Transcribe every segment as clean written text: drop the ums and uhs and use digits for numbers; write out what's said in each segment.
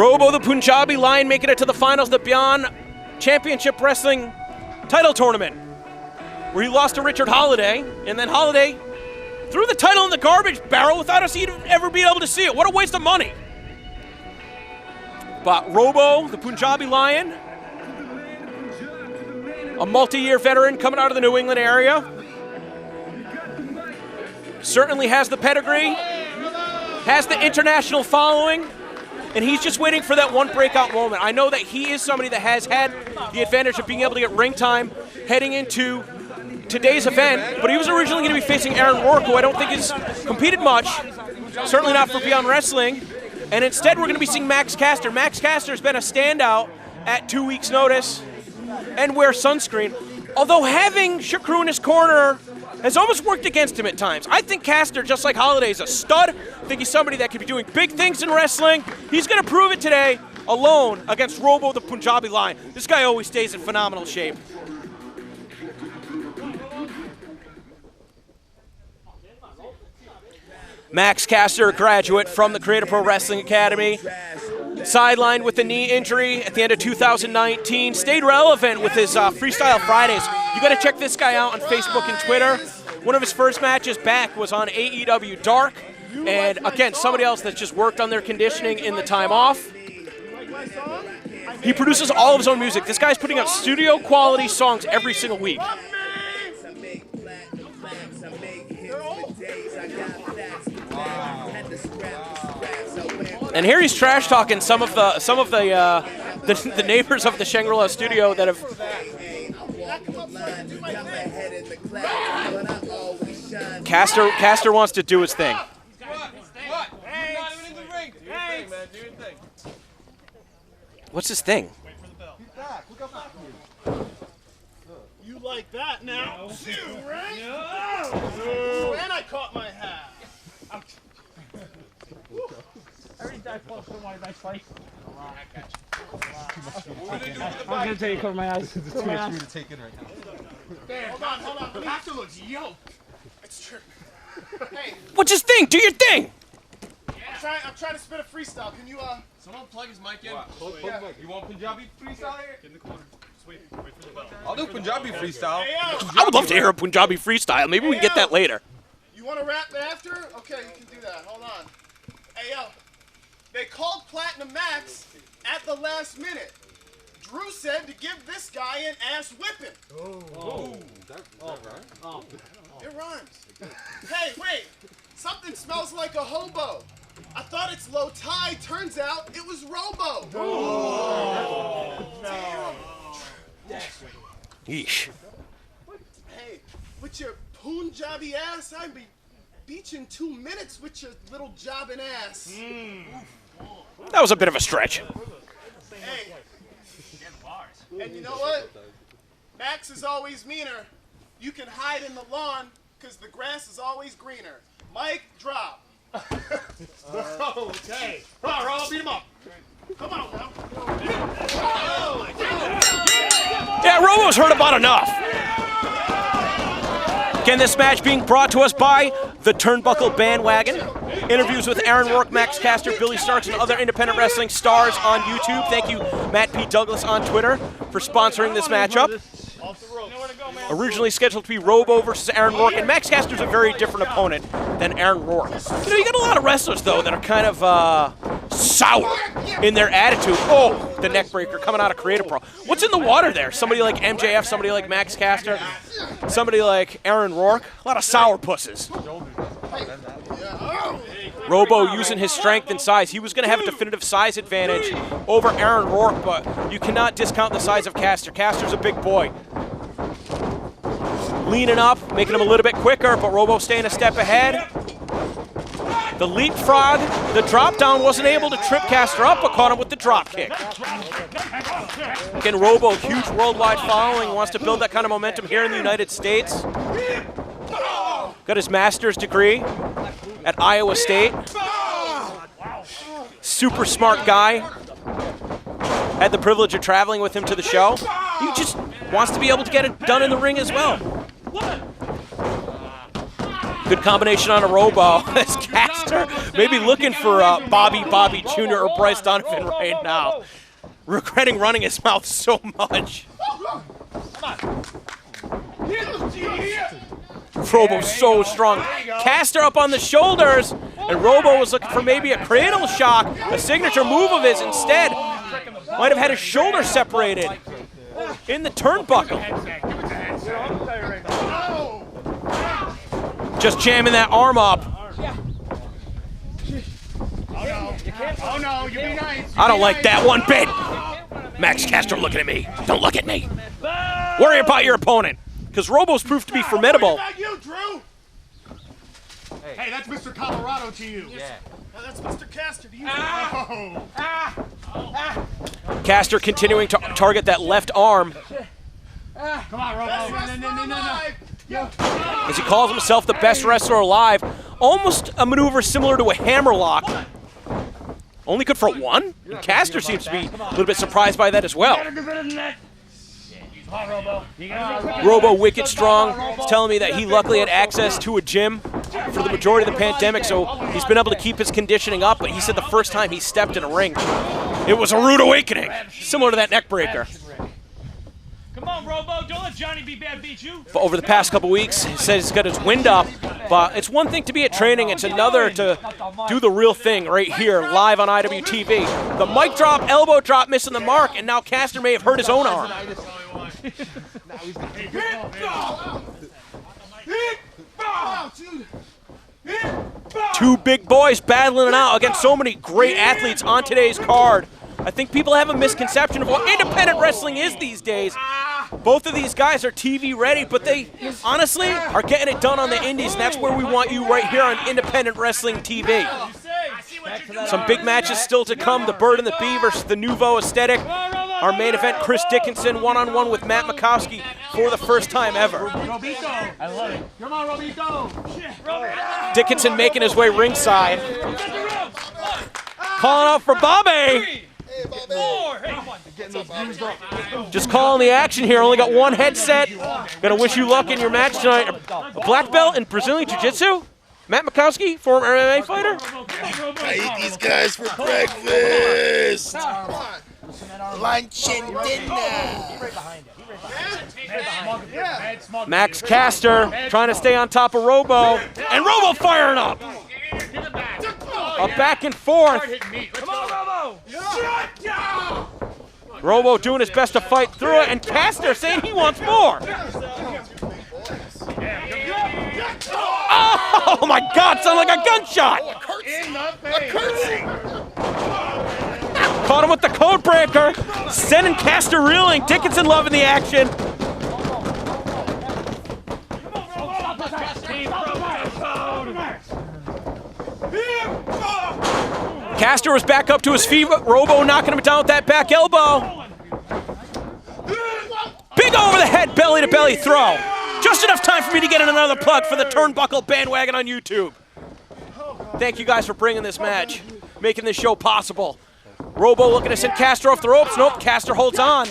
Robo the Punjabi Lion making it to the finals of the Beyond Championship Wrestling title tournament, where he lost to Richard Holiday, and then Holiday threw the title in the garbage barrel without us even ever being able to see it. What a waste of money. But Robo, the Punjabi Lion, a multi-year veteran coming out of the New England area, certainly has the pedigree, has the international following, and he's just waiting for that one breakout moment. I know that he is somebody that has had the advantage of being able to get ring time heading into today's event, but he was originally going to be facing Aaron Rourke, who I don't think has competed much, certainly not for Beyond Wrestling, and instead we're going to be seeing Max Caster. Max Caster has been a standout at 2 weeks' notice and wears sunscreen, although having Shakru in his corner has almost worked against him at times. I think Caster, just like Holiday, is a stud. I think he's somebody that could be doing big things in wrestling. He's going to prove it today alone against Robo the Punjabi Lion. This guy always stays in phenomenal shape. Max Caster, a graduate from the Creative Pro Wrestling Academy, sidelined with a knee injury at the end of 2019, stayed relevant with his Freestyle Fridays. You got to check this guy out on Facebook and Twitter. One of his first matches back was on AEW Dark, and again, somebody else that's just worked on their conditioning in the time off. He produces all of his own music. This guy's putting out studio quality songs every single week. And here he's trash talking some of the neighbors of the Shangri-La studio that have. Caster wants to do his thing. What's his thing? You like that now? Too, right? No. And I caught my hat. I already died close to my nice fight. I'm gonna tell you, cover my eyes. It's too much for me to take in right now. Hold on. The pastor looks yoked. It's true. Hey. What's his thing? Do your thing. I'm trying to spit a freestyle. Can you someone plug his mic in? Yeah. You want Punjabi freestyle here? Get in the corner. Just wait for the bell. I'll do Punjabi freestyle. Hey, I would love to hear a Punjabi freestyle. Maybe we can get that later. You want to rap after? Okay, you can do that. Hold on. Hey, yo. They called Platinum Max at the last minute. Drew said to give this guy an ass whipping. That right? Oh. It rhymes. Hey, wait. Something smells like a hobo. I thought it's low tide. Turns out it was Robo. No. Yeesh. Hey, with your Punjabi ass, I'd be beaching 2 minutes with your little jobbing ass. That was a bit of a stretch. Hey. And you know what? Max is always meaner. You can hide in the lawn because the grass is always greener. Mic drop. Okay. Roll, beat him up. Come on now. Yeah, Robo's heard about enough. Again, this match being brought to us by the Turnbuckle Bandwagon. Interviews with Aaron Rourke, Max Caster, Billy Starks, and other independent wrestling stars on YouTube. Thank you, Matt P. Douglas on Twitter, for sponsoring this matchup. Originally scheduled to be Robo versus Aaron Rourke, and Max Caster's a very different opponent than Aaron Rourke. You know, you got a lot of wrestlers, though, that are kind of sour in their attitude. Oh, the neck breaker coming out of Creative Pro. What's in the water there? Somebody like MJF, somebody like Max Caster, somebody like Aaron Rourke. A lot of sour pusses. Robo using his strength and size. He was going to have a definitive size advantage over Aaron Rourke, but you cannot discount the size of Caster. Caster's a big boy. Leaning up, making him a little bit quicker, but Robo staying a step ahead. The leapfrog, the drop down wasn't able to trip Caster up, but caught him with the drop kick. Again, Robo, huge worldwide following, wants to build that kind of momentum here in the United States. Got his master's degree at Iowa State. Super smart guy. Had the privilege of traveling with him to the show. He just wants to be able to get it done in the ring as well. Good combination on a Robo. Caster maybe looking for Bobby Jr. or Bryce Donovan right now. Regretting running his mouth so much. Robo's so strong. Caster up on the shoulders, and Robo was looking for maybe a cradle shock, a signature move of his. Instead, might have had his shoulder separated in the turnbuckle. Just jamming that arm up. Oh no, you be nice. I don't like that one bit. Max Caster looking at me. Don't look at me. Worry about your opponent, because Robo's proved to be formidable. You, Drew. Hey, that's Mr. Colorado to you. Yeah. That's Mr. Caster to you. Caster continuing to target that left arm. Come on, Robo. No. As he calls himself the best wrestler alive. Almost a maneuver similar to a hammerlock. Only good for one? And Caster seems to be a little bit surprised by that as well. Robo wicked strong. He's telling me that he luckily had access to a gym for the majority of the pandemic, so he's been able to keep his conditioning up, but he said the first time he stepped in a ring, it was a rude awakening, similar to that neck breaker. Come on, Robo, don't let Johnny B. Bad beat you. But over the past couple weeks, he says he's got his wind up, but it's one thing to be at training, it's another to do the real thing right here, live on IWTV. The mic drop, elbow drop, missing the mark, and now Caster may have hurt his own arm. Two big boys battling it out against so many great athletes on today's card. I think people have a misconception of what independent wrestling is these days. Both of these guys are TV ready, but they honestly are getting it done on the indies, and that's where we want you right here on Independent Wrestling TV. Some big matches still to come. The Bird and the Bee versus the Nouveau Aesthetic. Our main event, Chris Dickinson one-on-one with Matt Makowski for the first time ever. I love it. Come on, Robito. Dickinson making his way ringside. Calling out for Bobby. Just calling the action here. Only got one headset. Gonna wish you luck in your match tonight. A black belt in Brazilian Jiu-Jitsu. Matt Makowski, former MMA fighter. I eat these guys for breakfast. Lunch and dinner. Max Caster trying to stay on top of Robo. And Robo firing up. A back and forth. Come on, Robo. Robo doing his best to fight through it, and Caster saying he wants more. Oh my God, sounded like a gunshot. Caught him with the code breaker, sending Caster reeling. Dickinson loving the action. Caster was back up to his feet, but Robo knocking him down with that back elbow. Big over the head, belly to belly throw. Just enough time for me to get in another plug for the Turnbuckle bandwagon on YouTube. Thank you guys for bringing this match, making this show possible. Robo looking to send Caster off the ropes. Nope, Caster holds on.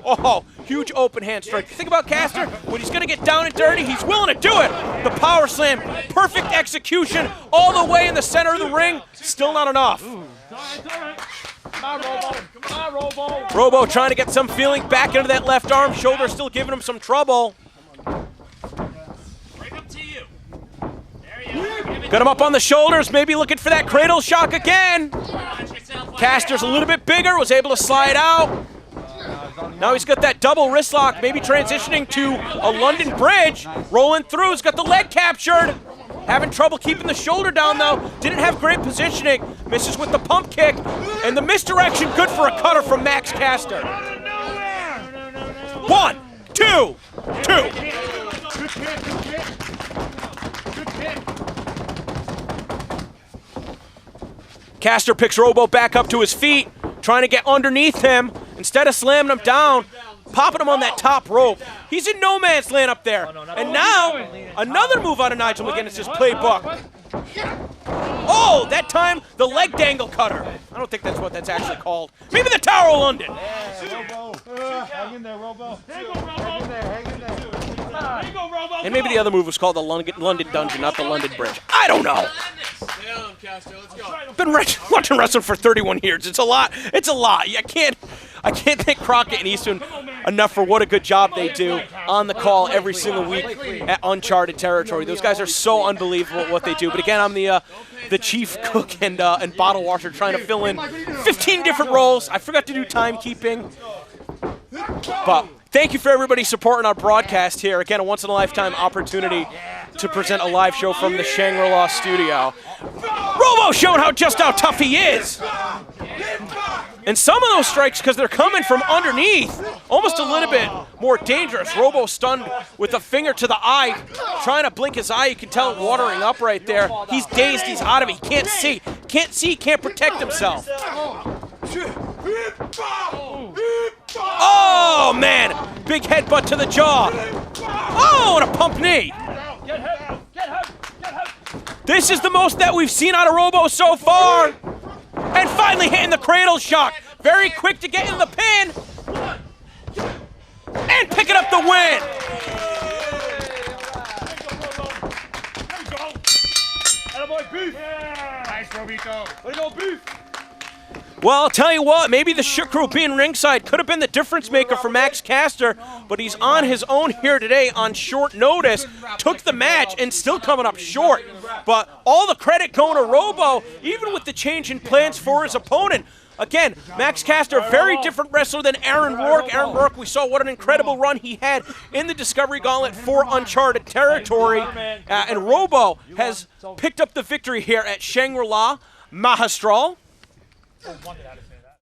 Oh, huge open hand strike. Think about Caster, when he's going to get down and dirty, he's willing to do it. The power slam, perfect execution, all the way in the center of the ring. Still not enough. Come on, Robo. Robo trying to get some feeling back into that left arm. Shoulder still giving him some trouble. Right up to you. There you go. Got him up on the shoulders, maybe looking for that cradle shock again. Caster's a little bit bigger, was able to slide out. Now he's got that double wrist lock, maybe transitioning to a London bridge. Rolling through, he's got the leg captured. Having trouble keeping the shoulder down though. Didn't have great positioning. Misses with the pump kick. And the misdirection, good for a cutter from Max Caster. 1, 2, 2. Caster picks Robo back up to his feet, trying to get underneath him. Instead of slamming him down, popping him on that top rope. He's in no man's land up there. And now, another move out of Nigel McGuinness's playbook. Oh, that time, the leg dangle cutter. I don't think that's what that's actually called. Maybe the Tower of London. Hang in there, Robo. There you go, Robo. There you go, Robo. And maybe the other move was called the London Dungeon, not the London Bridge. I don't know. Down, Castro. Let's go. I've been watching wrestling for 31 years. It's a lot. It's a lot. I can't thank Crockett and Eastman enough for what a good job they do on the call every single week at uncharted territory. Those guys are so unbelievable at what they do. But again, I'm the chief cook and bottle washer trying to fill in 15 different roles. I forgot to do timekeeping. But thank you for everybody supporting our broadcast here. Again, a once-in-a-lifetime opportunity to present a live show from the Shangri-La studio. Robo showing just how tough he is. And some of those strikes, because they're coming from underneath, almost a little bit more dangerous. Robo stunned with a finger to the eye, trying to blink his eye. You can tell it watering up right there. He's dazed. He's out of it. He can't see. Can't see. Can't protect himself. Oh, man. Big headbutt to the jaw. Oh, and a pump knee. This is the most that we've seen out of Robo so far. And finally hitting the cradle shock. Very quick to get in the pin. And picking up the win. Nice, Robito. Way to go, Beef. Well, I'll tell you what, maybe the Shook Crew being ringside could have been the difference maker for Max Caster, but he's on his own here today on short notice, took the match and still coming up short. But all the credit going to Robo, even with the change in plans for his opponent. Again, Max Caster, very different wrestler than Aaron Rourke. Aaron Rourke, we saw what an incredible run he had in the Discovery Gauntlet for uncharted territory. And Robo has picked up the victory here at Shangri-La. Magistral.